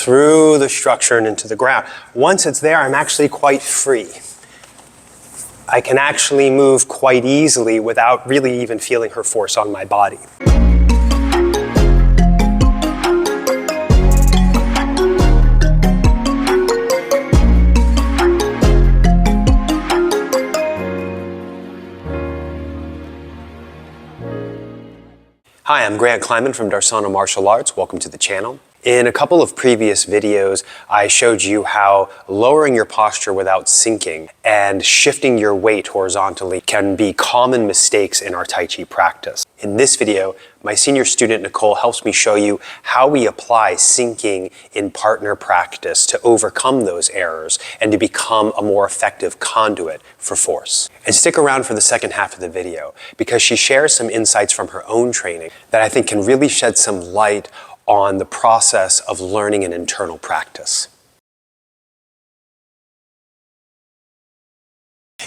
through the structure and into the ground. Once it's there, I'm actually quite free. I can actually move quite easily without really even feeling her force on my body. Hi, I'm Grant Kleiman from Darsana Martial Arts. Welcome to the channel. In a couple of previous videos, I showed you how lowering your posture without sinking and shifting your weight horizontally can be common mistakes in our Tai Chi practice. In this video, my senior student Nicole helps me show you how we apply sinking in partner practice to overcome those errors and to become a more effective conduit for force. And stick around for the second half of the video because she shares some insights from her own training that I think can really shed some light on the process of learning an internal practice.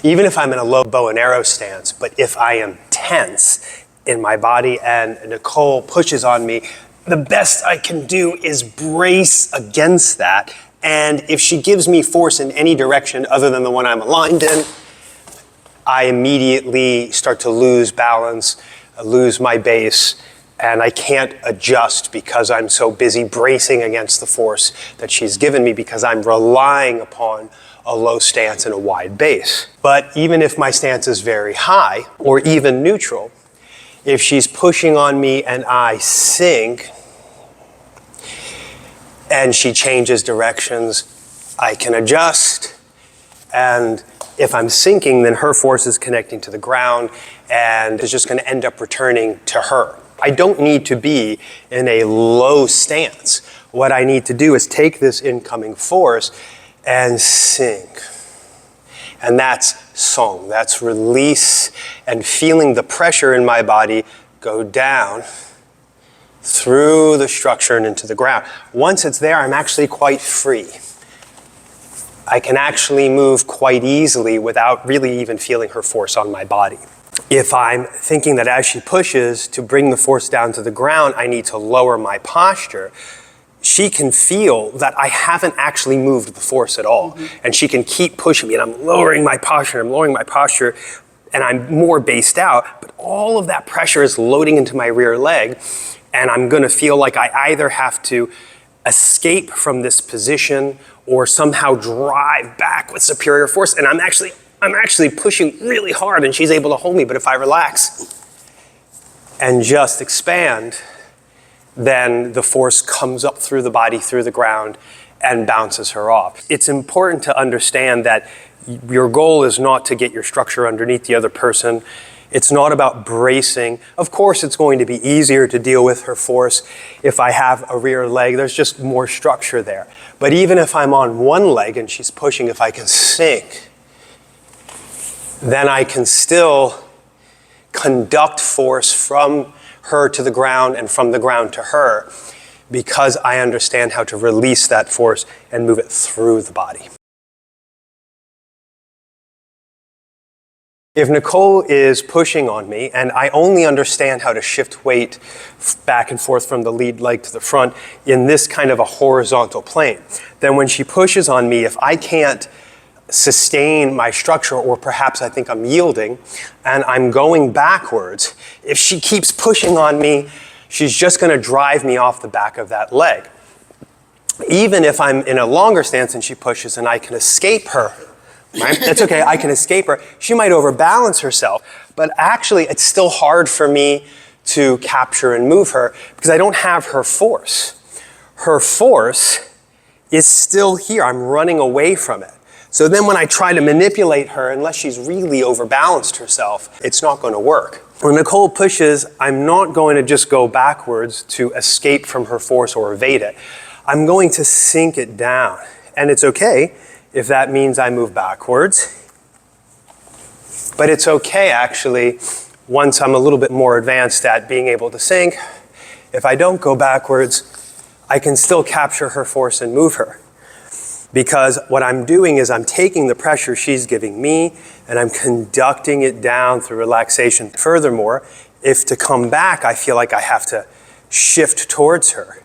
Even if I'm in a low bow and arrow stance, but if I am tense in my body and Nicole pushes on me, the best I can do is brace against that. And if she gives me force in any direction other than the one I'm aligned in, I immediately start to lose balance, lose my base, and I can't adjust because I'm so busy bracing against the force that she's given me because I'm relying upon a low stance and a wide base. But even if my stance is very high or even neutral, if she's pushing on me and I sink and she changes directions, I can adjust. And if I'm sinking, then her force is connecting to the ground and is just going to end up returning to her. I don't need to be in a low stance. What I need to do is take this incoming force and sink. And that's song, that's release and feeling the pressure in my body go down through the structure and into the ground. Once it's there, I'm actually quite free. I can actually move quite easily without really even feeling her force on my body. If I'm thinking that as she pushes to bring the force down to the ground, I need to lower my posture, she can feel that I haven't actually moved the force at all. And she can keep pushing me and I'm lowering my posture, and I'm more based out, but all of that pressure is loading into my rear leg and I'm gonna feel like I either have to escape from this position or somehow drive back with superior force, and I'm actually pushing really hard and she's able to hold me, but if I relax and just expand, then the force comes up through the body, through the ground, and bounces her off. It's important to understand that your goal is not to get your structure underneath the other person. It's not about bracing. Of course, it's going to be easier to deal with her force if I have a rear leg. There's just more structure there. But even if I'm on one leg and she's pushing, if I can sink, then I can still conduct force from her to the ground and from the ground to her because I understand how to release that force and move it through the body. If Nicole is pushing on me and I only understand how to shift weight back and forth from the lead leg to the front in this kind of a horizontal plane, then when she pushes on me, if I can't sustain my structure, or perhaps I think I'm yielding and I'm going backwards, if she keeps pushing on me, she's just going to drive me off the back of that leg. Even if I'm in a longer stance and she pushes and I can escape her, right? That's okay, I can escape her. She might overbalance herself, but actually it's still hard for me to capture and move her because I don't have her force. Her force is still here. I'm running away from it. So then when I try to manipulate her, unless she's really overbalanced herself, it's not going to work. When Nicole pushes, I'm not going to just go backwards to escape from her force or evade it. I'm going to sink it down. And it's okay if that means I move backwards. But it's okay, actually, once I'm a little bit more advanced at being able to sink, if I don't go backwards, I can still capture her force and move her. Because what I'm doing is I'm taking the pressure she's giving me and I'm conducting it down through relaxation. Furthermore, if to come back I feel like I have to shift towards her,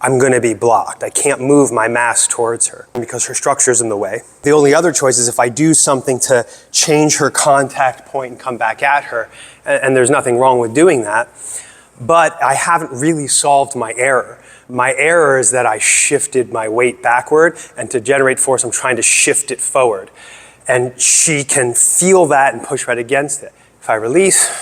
I'm going to be blocked. I can't move my mass towards her because her structure's in the way. The only other choice is if I do something to change her contact point and come back at her, and there's nothing wrong with doing that, but I haven't really solved my error. My error is that I shifted my weight backward, and to generate force, I'm trying to shift it forward. And she can feel that and push right against it. If I release,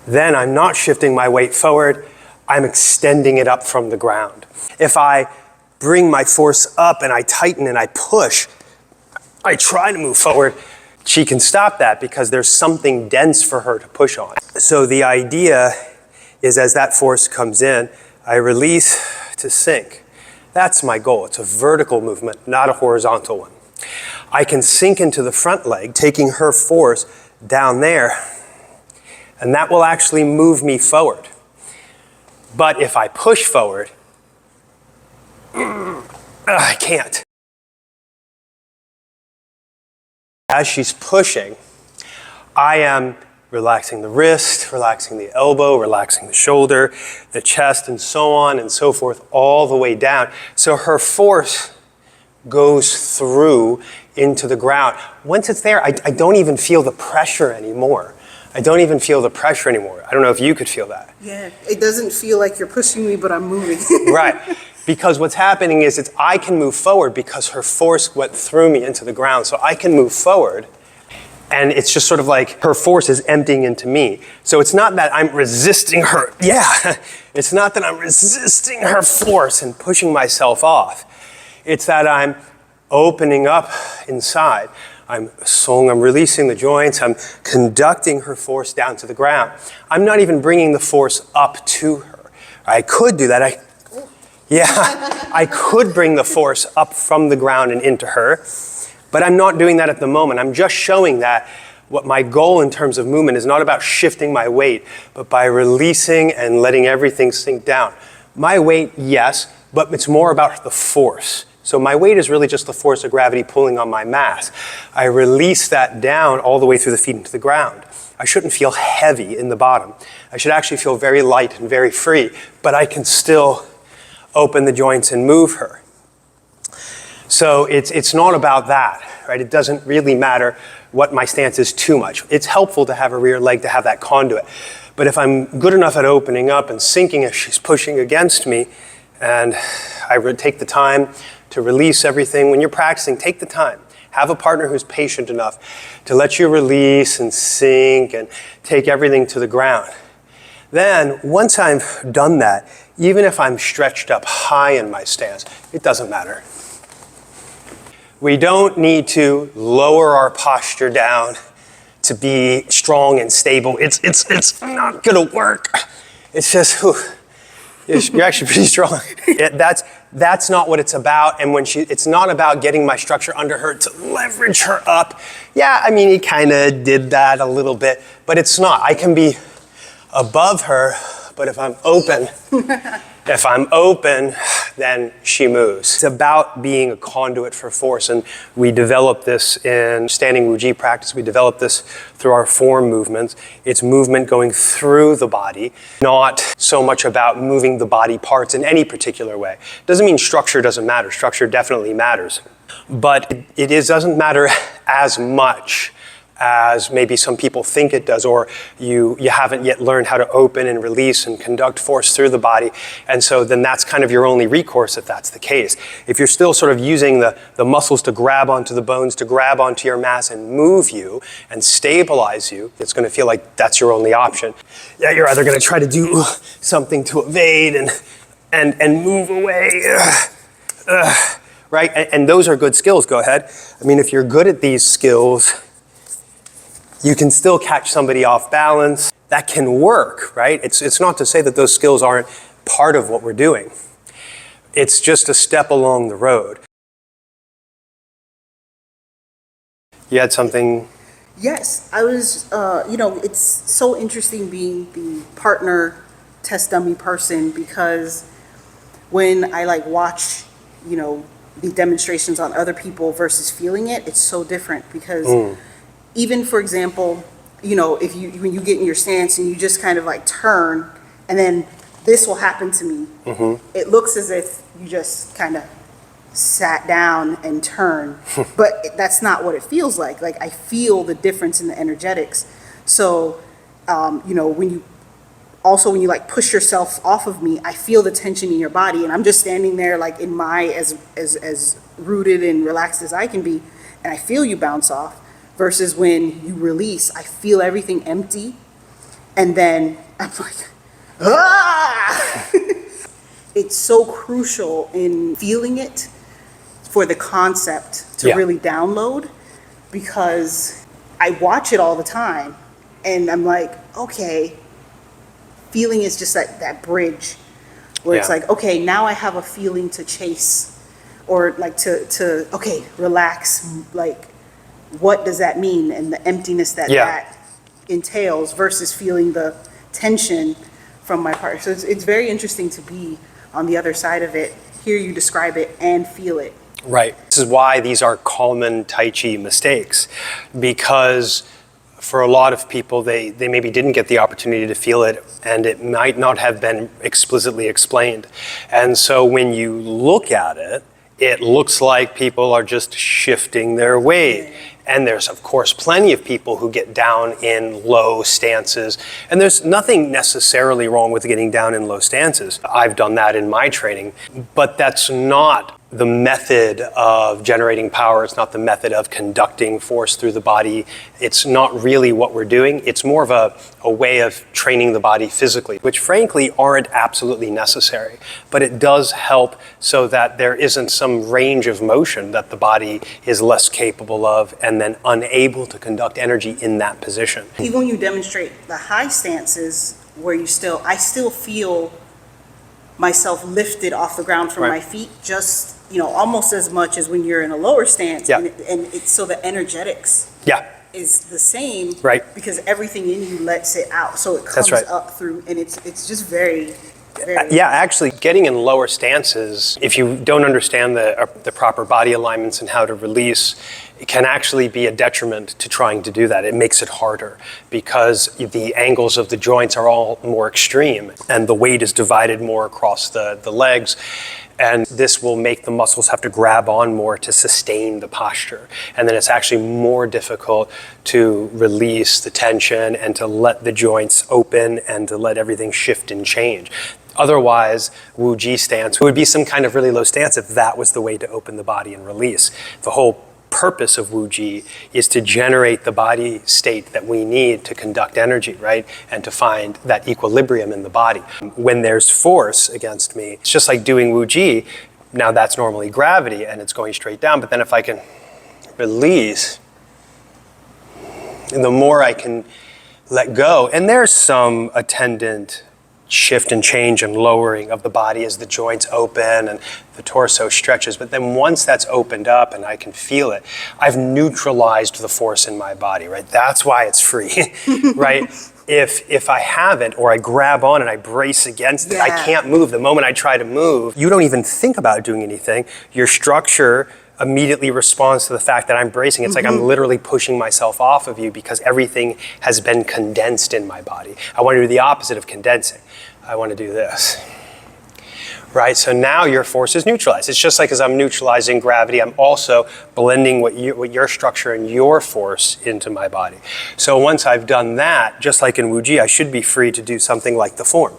then I'm not shifting my weight forward, I'm extending it up from the ground. If I bring my force up and I tighten and I push, I try to move forward, she can stop that because there's something dense for her to push on. So the idea is as that force comes in, I release to sink. That's my goal. It's a vertical movement, not a horizontal one. I can sink into the front leg, taking her force down there, and that will actually move me forward. But if I push forward, I can't. As she's pushing, I am relaxing the wrist, relaxing the elbow, relaxing the shoulder, the chest, and so on and so forth, all the way down. So her force goes through into the ground. Once it's there, I don't even feel the pressure anymore. I don't even feel the pressure anymore. I don't know if you could feel that. Yeah, it doesn't feel like you're pushing me, but I'm moving. Right, because what's happening is I can move forward because her force went through me into the ground. So I can move forward, and it's just sort of like her force is emptying into me. So it's not that I'm resisting her. Yeah, it's not that I'm resisting her force and pushing myself off. It's that I'm opening up inside. I'm releasing the joints. I'm conducting her force down to the ground. I'm not even bringing the force up to her. I could do that. I could bring the force up from the ground and into her, but I'm not doing that at the moment. I'm just showing that what my goal in terms of movement is not about shifting my weight, but by releasing and letting everything sink down. My weight, yes, but it's more about the force. So my weight is really just the force of gravity pulling on my mass. I release that down all the way through the feet into the ground. I shouldn't feel heavy in the bottom. I should actually feel very light and very free, but I can still open the joints and move her. So it's not about that, right? It doesn't really matter what my stance is too much. It's helpful to have a rear leg to have that conduit. But if I'm good enough at opening up and sinking if she's pushing against me, and I would take the time to release everything. When you're practicing, take the time. Have a partner who's patient enough to let you release and sink and take everything to the ground. Then, once I've done that, even if I'm stretched up high in my stance, it doesn't matter. We don't need to lower our posture down to be strong and stable. It's not gonna work. It's just, whew. You're actually pretty strong. That's not what it's about. And it's not about getting my structure under her to leverage her up. Yeah, I mean, he kind of did that a little bit, but it's not. I can be above her, but if I'm open, then she moves. It's about being a conduit for force, and we develop this in standing Wuji practice. We develop this through our form movements. It's movement going through the body, not so much about moving the body parts in any particular way. Doesn't mean structure doesn't matter. Structure definitely matters, but it doesn't matter as much as maybe some people think it does, or you haven't yet learned how to open and release and conduct force through the body. And so then that's kind of your only recourse if that's the case. If you're still sort of using the muscles to grab onto the bones, to grab onto your mass and move you and stabilize you, it's going to feel like that's your only option. Yeah, you're either going to try to do something to evade and move away, right? And those are good skills, go ahead. I mean, if you're good at these skills, you can still catch somebody off balance. That can work, right? It's not to say that those skills aren't part of what we're doing. It's just a step along the road. You had something? Yes, I was, it's so interesting being the partner test dummy person, because when I watch, the demonstrations on other people versus feeling it, it's so different because even, for example, when you get in your stance and you just kind of turn and then this will happen to me. It looks as if you just kind of sat down and turned, but that's not what it feels like. Like I feel the difference in the energetics. So, you know, when you like push yourself off of me, I feel the tension in your body, and I'm just standing there like in my as rooted and relaxed as I can be, and I feel you bounce off. Versus when you release, I feel everything empty, and then I'm like, ah! It's so crucial in feeling it for the concept to really download, because I watch it all the time, and I'm like, okay, feeling is just that bridge where it's like, okay, now I have a feeling to chase, or like to okay, relax, like what does that mean, and the emptiness that entails, versus feeling the tension from my partner. So it's very interesting to be on the other side of it, hear you describe it and feel it. Right. This is why these are common Tai Chi mistakes, because for a lot of people, they maybe didn't get the opportunity to feel it, and it might not have been explicitly explained. And so when you look at it, it looks like people are just shifting their weight. And there's, of course, plenty of people who get down in low stances. And there's nothing necessarily wrong with getting down in low stances. I've done that in my training. But that's not the method of generating power. It's not the method of conducting force through the body. It's not really what we're doing. It's more of a way of training the body physically, which frankly aren't absolutely necessary. But it does help so that there isn't some range of motion that the body is less capable of and then unable to conduct energy in that position. Even when you demonstrate the high stances where I still feel myself lifted off the ground from my feet, just, you know, almost as much as when you're in a lower stance. And it's so the energetics is the same, because everything in you lets it out, so it comes up through, and it's just very actually getting in lower stances, if you don't understand the proper body alignments and how to release, it can actually be a detriment to trying to do that. It makes it harder because the angles of the joints are all more extreme and the weight is divided more across the legs. And this will make the muscles have to grab on more to sustain the posture. And then it's actually more difficult to release the tension and to let the joints open and to let everything shift and change. Otherwise, Wu Ji stance would be some kind of really low stance if that was the way to open the body and release. The whole purpose of Wu Ji is to generate the body state that we need to conduct energy, right? And to find that equilibrium in the body. When there's force against me, it's just like doing Wu Ji. Now that's normally gravity and it's going straight down, but then if I can release, and the more I can let go, and there's some attendant shift and change and lowering of the body as the joints open and the torso stretches. But then once that's opened up and I can feel it, I've neutralized the force in my body, right? That's why it's free, right? If I haven't, or I grab on and I brace against it, I can't move. The moment I try to move, you don't even think about doing anything. Your structure immediately responds to the fact that I'm bracing. It's like I'm literally pushing myself off of you because everything has been condensed in my body. I want to do the opposite of condensing. I want to do this. Right, so now your force is neutralized. It's just like as I'm neutralizing gravity, I'm also blending what your structure and your force into my body. So once I've done that, just like in Wu Ji, I should be free to do something like the form,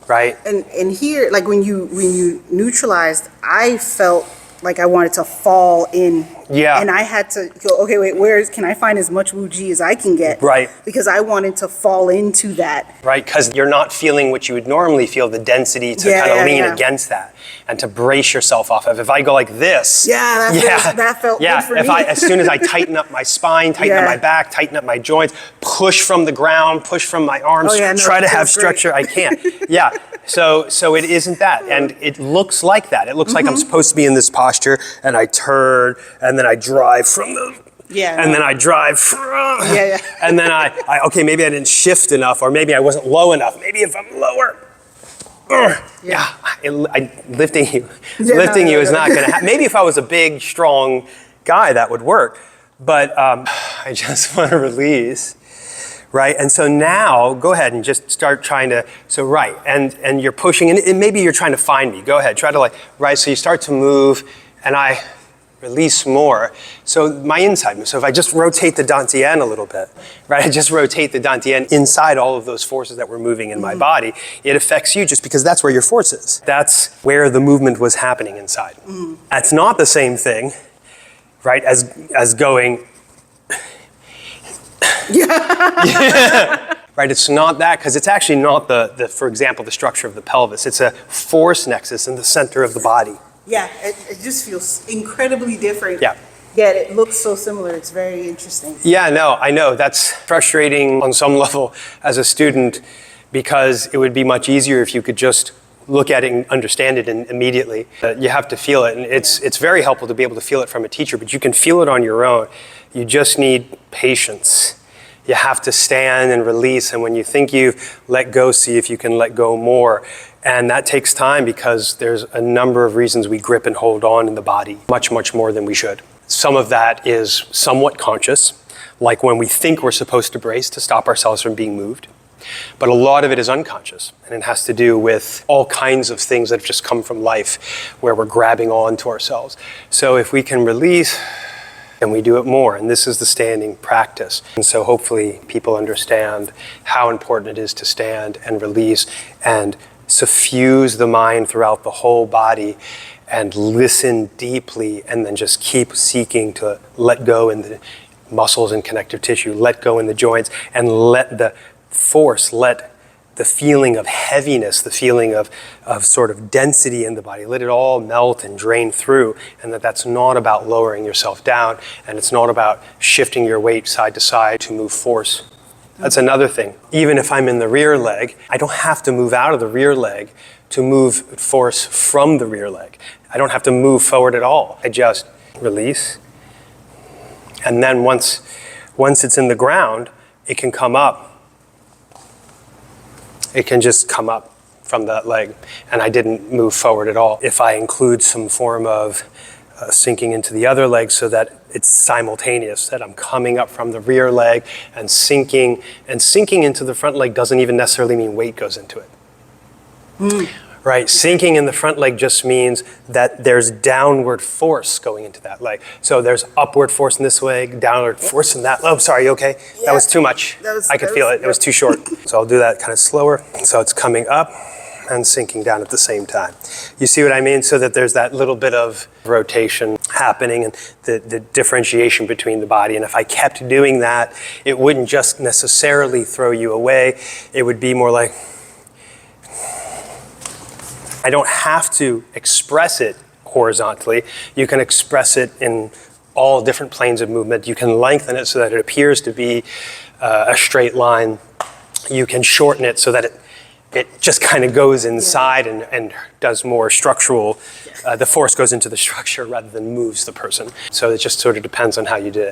right? And here, like when you neutralized, I felt like I wanted to fall in. Yeah. And I had to go, okay, wait, can I find as much Wu Ji as I can get? Right. Because I wanted to fall into that. Right, because you're not feeling what you would normally feel, the density to kind of lean against that and to brace yourself off of. If I go like this. That felt good for me. As soon as I tighten up my spine, tighten up my back, tighten up my joints, push from the ground, push from my arms, try to have structure, I can't. So it isn't that. And it looks like that. It looks like I'm supposed to be in this posture and I turn and then I drive from the, and then I drive from, and then I okay, maybe I didn't shift enough, or maybe I wasn't low enough. Maybe if I'm lower, lifting you is not going to happen. Maybe if I was a big, strong guy, that would work. But I just want to release, right? And so now, go ahead and just start trying to, so right, and you're pushing, and maybe you're trying to find me. Go ahead, try to like, right, so you start to move, and I release more. So my inside move. So if I just rotate the dantian a little bit, right? I just rotate the dantian inside all of those forces that were moving in my body. It affects you just because that's where your force is. That's where the movement was happening inside. That's not the same thing, right, as going. Right, it's not that, because it's actually not the, for example, the structure of the pelvis. It's a force nexus in the center of the body. Yeah, it just feels incredibly different. Yeah. Yet it looks so similar. It's very interesting. Yeah, no, I know. That's frustrating on some level as a student, because it would be much easier if you could just look at it and understand it immediately. You have to feel it, and it's very helpful to be able to feel it from a teacher, but you can feel it on your own. You just need patience. You have to stand and release, and when you think you've let go, see if you can let go more. And that takes time, because there's a number of reasons we grip and hold on in the body much, much more than we should. Some of that is somewhat conscious, like when we think we're supposed to brace to stop ourselves from being moved. But a lot of it is unconscious, and it has to do with all kinds of things that have just come from life where we're grabbing on to ourselves. So if we can release, and we do it more, and this is the standing practice. And so hopefully people understand how important it is to stand and release and suffuse the mind throughout the whole body and listen deeply, and then just keep seeking to let go in the muscles and connective tissue, let go in the joints, and let the force, let the feeling of heaviness, the feeling of sort of density in the body, let it all melt and drain through, and that's not about lowering yourself down, and it's not about shifting your weight side to side to move force. That's another thing. Even if I'm in the rear leg, I don't have to move out of the rear leg to move force from the rear leg. I don't have to move forward at all. I just release. And then once it's in the ground, it can come up. It can just come up from that leg, and I didn't move forward at all. If I include some form of sinking into the other leg so that it's simultaneous, that I'm coming up from the rear leg and sinking into the front leg doesn't even necessarily mean weight goes into it. Right, sinking in the front leg just means that there's downward force going into that leg. So there's upward force in this leg, downward force in that. Oh, sorry, you okay? Yeah. That was too much. I could feel it. It was too short. So I'll do that kind of slower. So it's coming up and sinking down at the same time. You see what I mean? So that there's that little bit of rotation happening and the differentiation between the body. And if I kept doing that, it wouldn't just necessarily throw you away. It would be more like, I don't have to express it horizontally. You can express it in all different planes of movement. You can lengthen it so that it appears to be a straight line. You can shorten it so that it just kind of goes inside and does more structural, the force goes into the structure rather than moves the person. So it just sort of depends on how you did it.